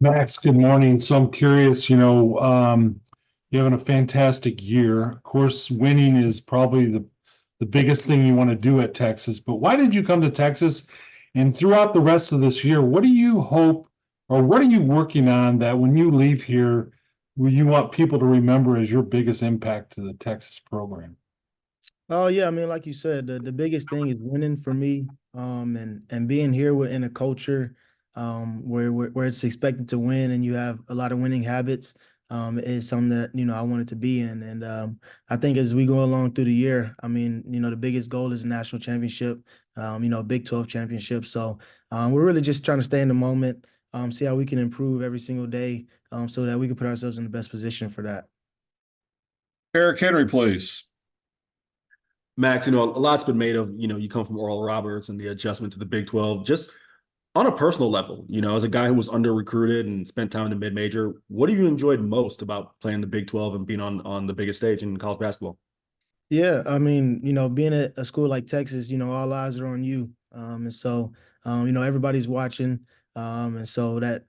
Max, good morning. So I'm curious, you're having a fantastic year. Of course, winning is probably the biggest thing you want to do at Texas, but why did you come to Texas? And throughout the rest of this year, what do you hope or what are you working on that when you leave here, you want people to remember as your biggest impact to the Texas program? Oh yeah, I mean, like you said, the biggest thing is winning for me, and being here in a culture, where it's expected to win and you have a lot of winning habits, is something that I wanted to be in, and I think as we go along through the year, I mean, the biggest goal is a national championship, Big 12 championship. So we're really just trying to stay in the moment, see how we can improve every single day, so that we can put ourselves in the best position for that. Eric Henry, please. Max, a lot's been made of, you come from Oral Roberts and the adjustment to the Big 12. Just on a personal level, as a guy who was under recruited and spent time in the mid-major, what have you enjoyed most about playing the Big 12 and being on the biggest stage in college basketball? Yeah, I mean, being at a school like Texas, all eyes are on you. And so, everybody's watching. And so that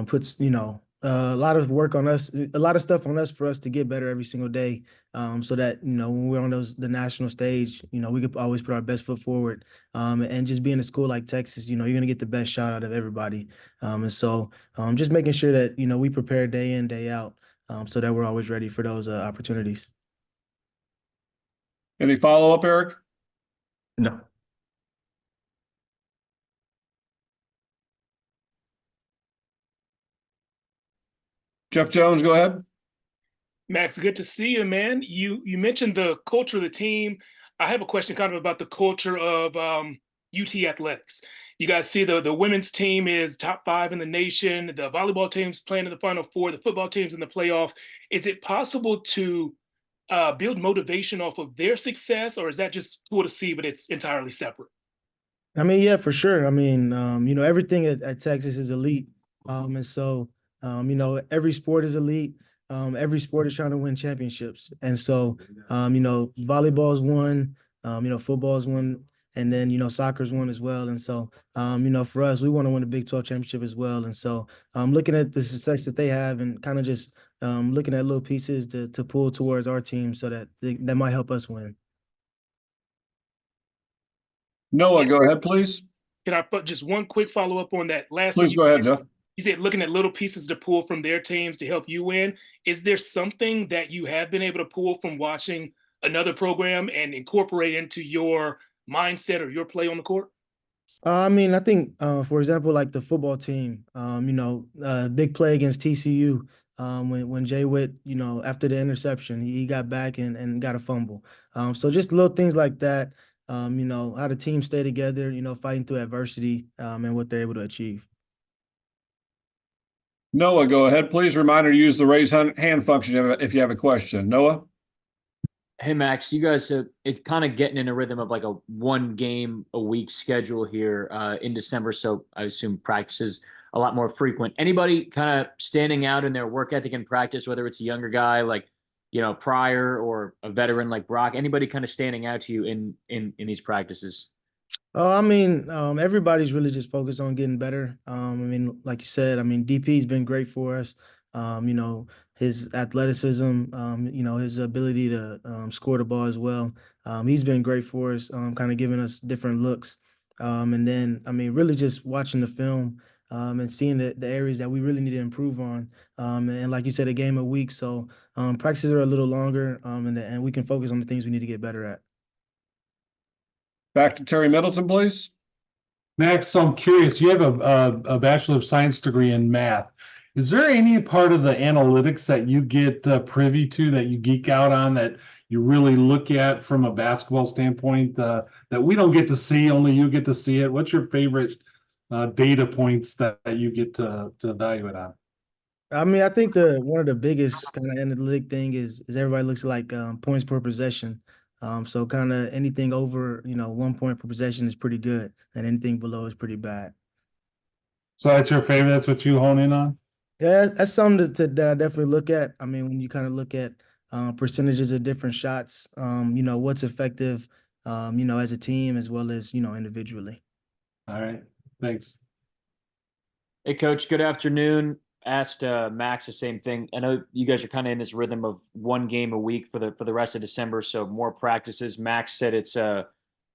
puts, a lot of work on us, a lot of stuff on us for us to get better every single day. So that, when we're on the national stage, we could always put our best foot forward. And just being a school like Texas, you're going to get the best shot out of everybody. And so just making sure that, we prepare day in, day out, so that we're always ready for those opportunities. Any follow-up, Eric? No. Jeff Jones, go ahead. Max, good to see you, man. You mentioned the culture of the team. I have a question kind of about the culture of UT athletics. You guys see the women's team is top 5 in the nation. The volleyball team's playing in the Final Four. The football team's in the playoff. Is it possible to build motivation off of their success, or is that just cool to see, but it's entirely separate? I mean, yeah, for sure. I mean, everything at Texas is elite. And so, every sport is elite. Every sport is trying to win championships. And so, volleyball's one, football's one, and then, soccer's one as well. And so, for us, we want to win the Big 12 championship as well. And so, looking at the success that they have and kind of just looking at little pieces to pull towards our team so that that might help us win. Noah, go ahead, please. Can I put just one quick follow-up on that last Please thing go ahead, Jeff. You said looking at little pieces to pull from their teams to help you win. Is there something that you have been able to pull from watching another program and incorporate into your mindset or your play on the court? I mean, I think, for example, like the football team, big play against TCU, when Jay Witt, after the interception, he got back and got a fumble. So just little things like that, how the team stay together, fighting through adversity, and what they're able to achieve. Noah, go ahead. Please reminder to use the raise hand function if you have a question. Noah? Hey, Max, you guys, it's kind of getting in a rhythm of like a 1 game a week schedule here in December. So I assume practice is a lot more frequent. Anybody kind of standing out in their work ethic and practice, whether it's a younger guy like, Pryor or a veteran like Brock, anybody kind of standing out to you in these practices? I mean, everybody's really just focused on getting better. I mean, like you said, I mean, DP's been great for us. His athleticism, his ability to score the ball as well. He's been great for us, kind of giving us different looks. And then, I mean, really just watching the film and seeing the areas that we really need to improve on. And like you said, a game a week. So practices are a little longer, and we can focus on the things we need to get better at. Back to Terry Middleton, please. Max, so I'm curious, you have a Bachelor of Science degree in math. Is there any part of the analytics that you get privy to that you geek out on that you really look at from a basketball standpoint that we don't get to see, only you get to see it? What's your favorite data points that you get to evaluate on? I mean, I think one of the biggest kind of analytic thing is everybody looks like points per possession. So kind of anything over 1 point per possession is pretty good, and anything below is pretty bad. So that's your favorite. That's what you hone in on. Yeah, that's something that I definitely look at. I mean, when you kind of look at percentages of different shots, what's effective, as a team as well as individually. All right. Thanks. Hey, Coach, good afternoon. asked Max the same thing. I know you guys are kind of in this rhythm of one game a week for the rest of December, so more practices. Max said it's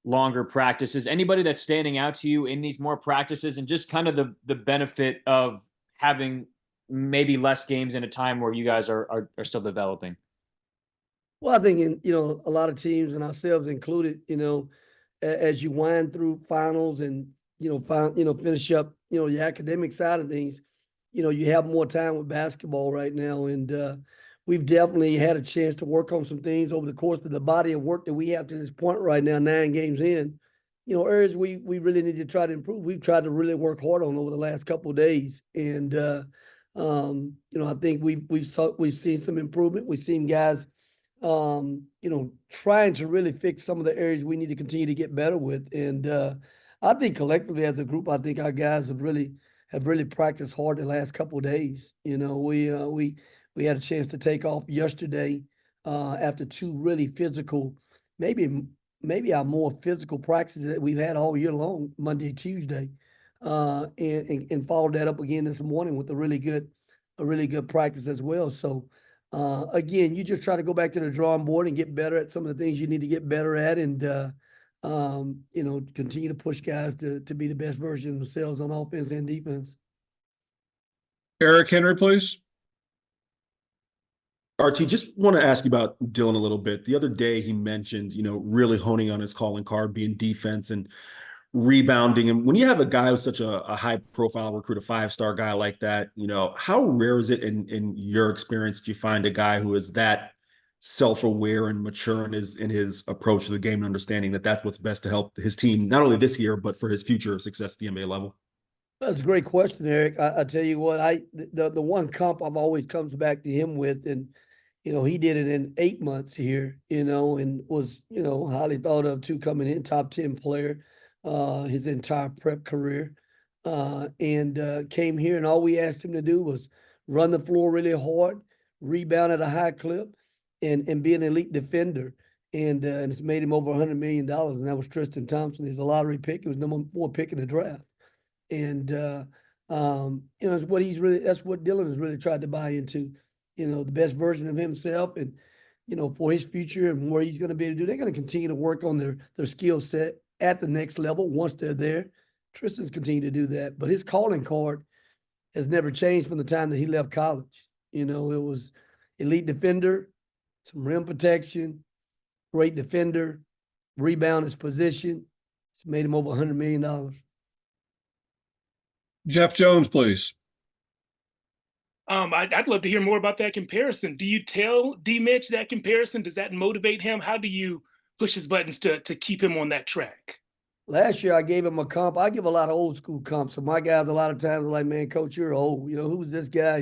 longer practices. Anybody that's standing out to you in these more practices, and just kind of the benefit of having maybe less games in a time where you guys are still developing? Well, I think a lot of teams and ourselves included, as you wind through finals and, finish up, your academic side of things, you have more time with basketball right now. And we've definitely had a chance to work on some things over the course of the body of work that we have to this point right now, 9 games in. Areas we really need to try to improve. We've tried to really work hard on over the last couple of days. And, I think we've seen some improvement. We've seen guys trying to really fix some of the areas we need to continue to get better with. And I think collectively as a group, I think our guys have really practiced hard the last couple of days. We had a chance to take off yesterday after 2 really physical, maybe our more physical practices that we've had all year long, Monday, Tuesday, and followed that up again this morning with a really good practice as well. So again, you just try to go back to the drawing board and get better at some of the things you need to get better at, and continue to push guys to be the best version of themselves on offense and defense. Eric Henry, please. RT, just want to ask you about Dylan a little bit. The other day he mentioned, really honing on his calling card, being defense and rebounding. And when you have a guy who's such a high profile recruit, a 5-star guy like that, how rare is it in your experience that you find a guy who is that self-aware and mature in his approach to the game and understanding that that's what's best to help his team, not only this year, but for his future success at the NBA level? That's a great question, Eric. I tell you what, the one comp I've always comes back to him with, and he did it in 8 months here, and was, highly thought of too, coming in, top 10 player, his entire prep career, and came here, and all we asked him to do was run the floor really hard, rebound at a high clip, and be an elite defender. And it's made him over $100 million. And that was Tristan Thompson. He's a lottery pick. He was number 4 pick in the draft. And, it's that's what Dylan has really tried to buy into, the best version of himself, and, for his future and where he's going to be able to do. They're going to continue to work on their skill set at the next level once they're there. Tristan's continued to do that. But his calling card has never changed from the time that he left college. It was elite defender, some rim protection, great defender, rebound his position. It's made him over $100 million. Jeff Jones, please. I'd love to hear more about that comparison. Do you tell D-Mitch that comparison? Does that motivate him? How do you push his buttons to keep him on that track? Last year, I gave him a comp. I give a lot of old school comps. So my guys a lot of times are like, man, coach, you're old. Who's this guy?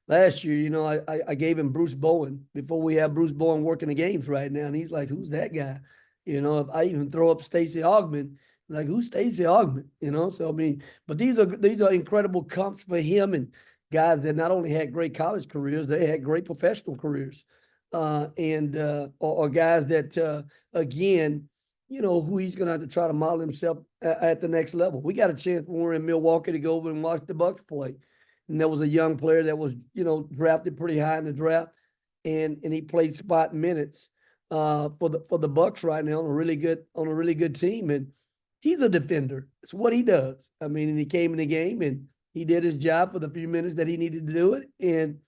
Last year, I gave him Bruce Bowen before we have Bruce Bowen working the games right now. And he's like, who's that guy? I even throw up Stacey Augmon. Like, who's Stacey Augmon? So, I mean, but these are incredible comps for him, and guys that not only had great college careers, they had great professional careers. Or guys that, again, who he's going to have to try to model himself at the next level. We got a chance when we were in Milwaukee to go over and watch the Bucks play. And there was a young player that was, drafted pretty high in the draft, and he played spot minutes for the Bucks right now on a really good team. And he's a defender. It's what he does. I mean, and he came in the game and he did his job for the few minutes that he needed to do it, and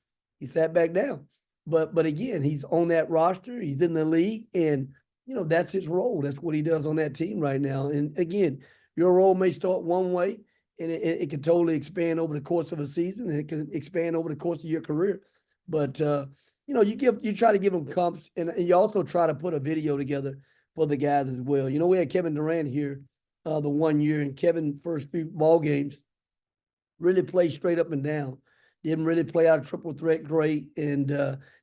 he sat back down. But again, he's on that roster. He's in the league, and that's his role. That's what he does on that team right now. And again, your role may start one way, and it can totally expand over the course of a season, and it can expand over the course of your career. But you try to give them comps, and you also try to put a video together for the guys as well. We had Kevin Durant here the 1 year, and Kevin first few ball games really played straight up and down. Didn't really play out of triple threat great, and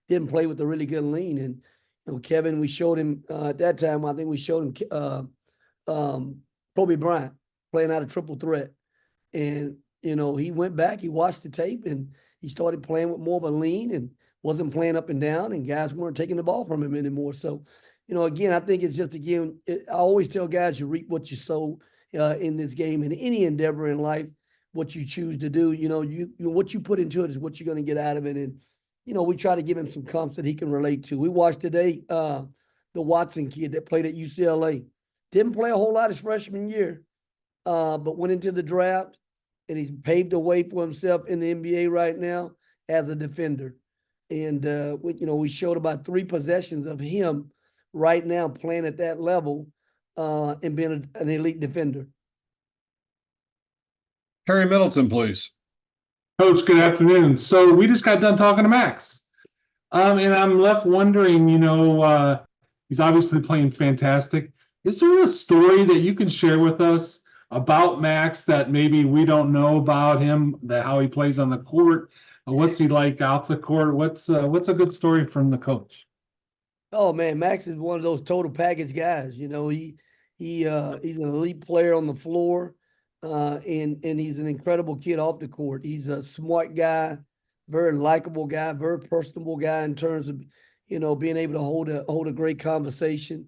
didn't play with a really good lean. And Kevin, we showed him at that time. I think we showed him Kobe Bryant playing out of triple threat. And, he went back, he watched the tape, and he started playing with more of a lean and wasn't playing up and down, and guys weren't taking the ball from him anymore. So, again, I think it's just, I always tell guys, you reap what you sow in this game, in any endeavor in life, what you choose to do. What you put into it is what you're going to get out of it. And, we try to give him some comps that he can relate to. We watched today, the Watson kid that played at UCLA. Didn't play a whole lot his freshman year, but went into the draft, and he's paved a way for himself in the NBA right now as a defender. And, we showed about 3 possessions of him right now playing at that level and being an elite defender. Terry Middleton, please. Coach, good afternoon. So we just got done talking to Max. And I'm left wondering, he's obviously playing fantastic. Is there a story that you can share with us about Max that maybe we don't know about him, that how he plays on the court? What's he like out the court? What's a good story from the coach? Oh man, Max is one of those total package guys. He's an elite player on the floor, and he's an incredible kid off the court. He's a smart guy, very likable guy, very personable guy in terms of being able to hold a great conversation.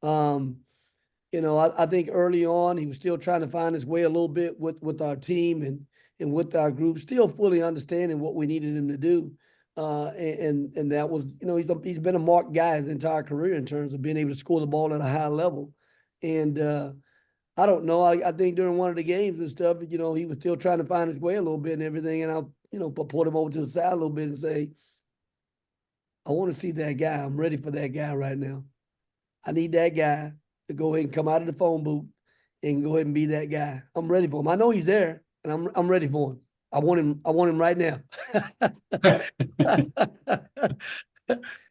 I think early on he was still trying to find his way a little bit with our team and with our group, still fully understanding what we needed him to do. And that was, he's been a marked guy his entire career in terms of being able to score the ball at a high level. And I don't know. I think during one of the games and stuff, he was still trying to find his way a little bit and everything. And I'll, put him over to the side a little bit and say, I want to see that guy. I'm ready for that guy right now. I need that guy to go ahead and come out of the phone booth and go ahead and be that guy. I'm ready for him. I know he's there, and I'm ready for him. I want him right now. And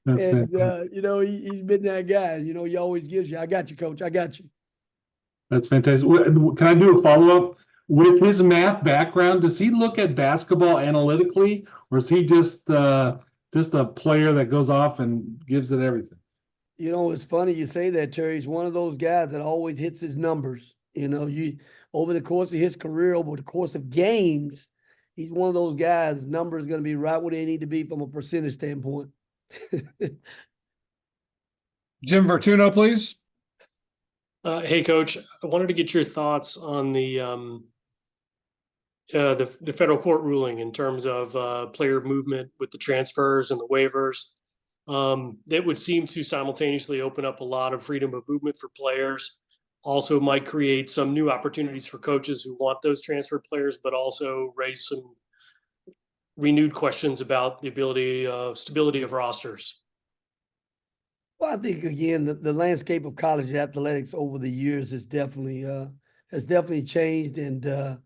he's been that guy. He always gives you, I got you, coach. I got you. That's fantastic. Can I do a follow-up? With his math background, does he look at basketball analytically, or is he just a player that goes off and gives it everything? It's funny you say that, Terry. He's one of those guys that always hits his numbers. Over the course of his career, over the course of games, he's one of those guys, numbers going to be right where they need to be from a percentage standpoint. Jim Vertuno, please. Hey, Coach, I wanted to get your thoughts on the federal court ruling in terms of player movement with the transfers and the waivers. That would seem to simultaneously open up a lot of freedom of movement for players. Also might create some new opportunities for coaches who want those transfer players, but also raise some renewed questions about the ability of stability of rosters. Well, I think again the landscape of college athletics over the years has definitely changed, and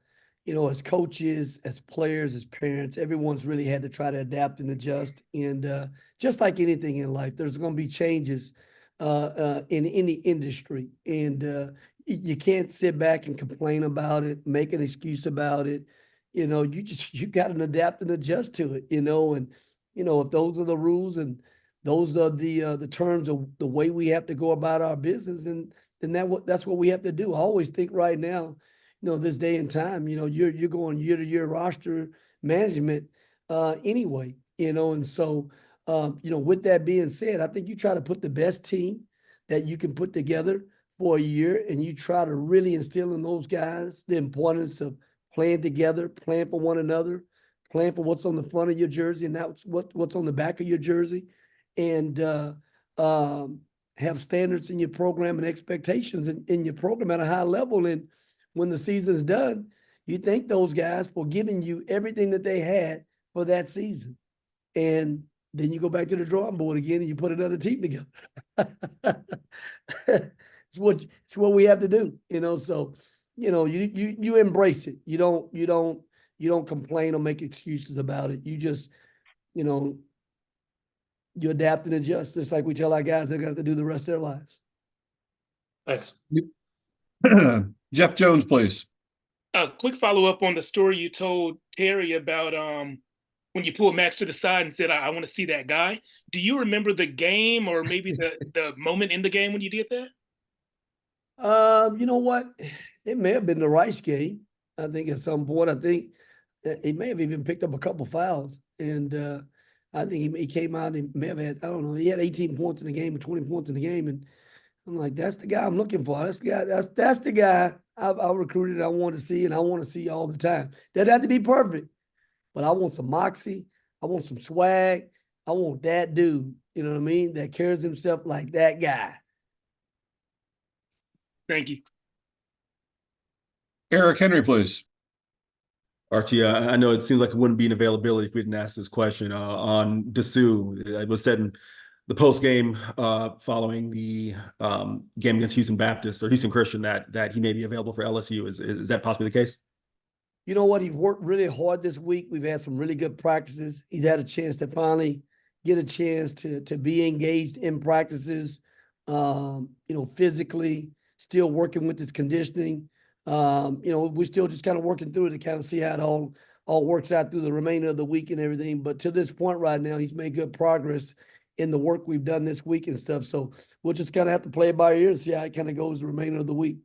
as coaches, as players, as parents, everyone's really had to try to adapt and adjust. And just like anything in life, there's going to be changes in any industry, and you can't sit back and complain about it, make an excuse about it. You got to adapt and adjust to it. And if those are the rules and those are the terms of the way we have to go about our business, then that's what we have to do. I always think right now, this day and time, you're going year to year roster management anyway, and so with that being said, I think you try to put the best team that you can put together for a year, and you try to really instill in those guys the importance of playing together, playing for one another, playing for what's on the front of your jersey and that's what's on the back of your jersey. And have standards in your program and expectations in your program at a high level. And when the season's done, you thank those guys for giving you everything that they had for that season. And then you go back to the drawing board again and you put another team together. It's what we have to do, so you embrace it. You don't complain or make excuses about it. You just, you adapt and adjust, just like we tell our guys they're going to have to do the rest of their lives. Thanks. Jeff Jones, please. A quick follow-up on the story you told Terry about when you pulled Max to the side and said, I want to see that guy. Do you remember the game or maybe the moment in the game when you did that? You know what? It may have been the Rice game. I think at some point, he may have even picked up a couple fouls. And I think he came out and he may have had, I don't know, he had 18 points in the game or 20 points in the game. And I'm like, that's the guy I'm looking for. That's the guy. That's the guy I recruited. I want to see, and I want to see all the time. Doesn't have to be perfect, but I want some moxie. I want some swag. I want that dude. You know what I mean? That carries himself like that guy. Thank you. Eric Henry, please. Archie, I know it seems like it wouldn't be an availability if we didn't ask this question on Dessou. It was said in the post game following the game against Houston Baptist or Houston Christian that he may be available for LSU. Is that possibly the case? You know what? He worked really hard this week. We've had some really good practices. He's had a chance to finally get a chance to be engaged in practices, physically, still working with his conditioning. We're still just kind of working through it to kind of see how it all works out through the remainder of the week and everything. But to this point right now, he's made good progress in the work we've done this week and stuff. So we'll just kind of have to play it by ear and see how it kind of goes the remainder of the week.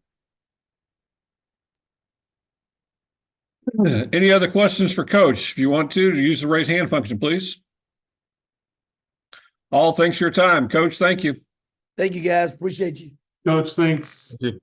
Any other questions for Coach? If you want to use the raise hand function, please. All thanks for your time. Coach, thank you. Thank you, guys. Appreciate you. Coach, thanks. Thank you.